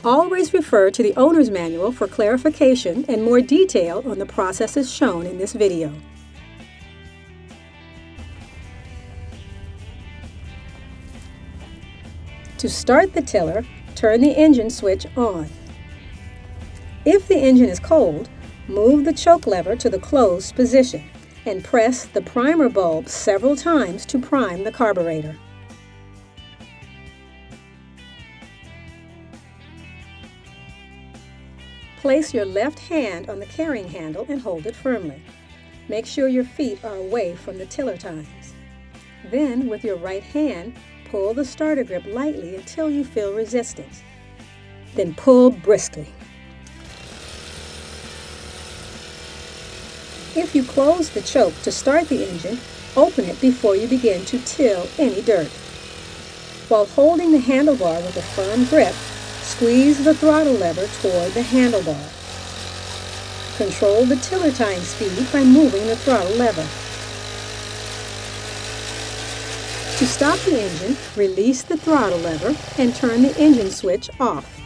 Always refer to the owner's manual for clarification and more detail on the processes shown in this video. To start the tiller, turn the engine switch on. If the engine is cold, move the choke lever to the closed position and press the primer bulb several times to prime the carburetor. Place your left hand on the carrying handle and hold it firmly. Make sure your feet are away from the tiller tines. Then, with your right hand, pull the starter grip lightly until you feel resistance. Then pull briskly. If you close the choke to start the engine, open it before you begin to till any dirt. While holding the handlebar with a firm grip, squeeze the throttle lever toward the handlebar. Control the tiller tine speed by moving the throttle lever. To stop the engine, release the throttle lever and turn the engine switch off.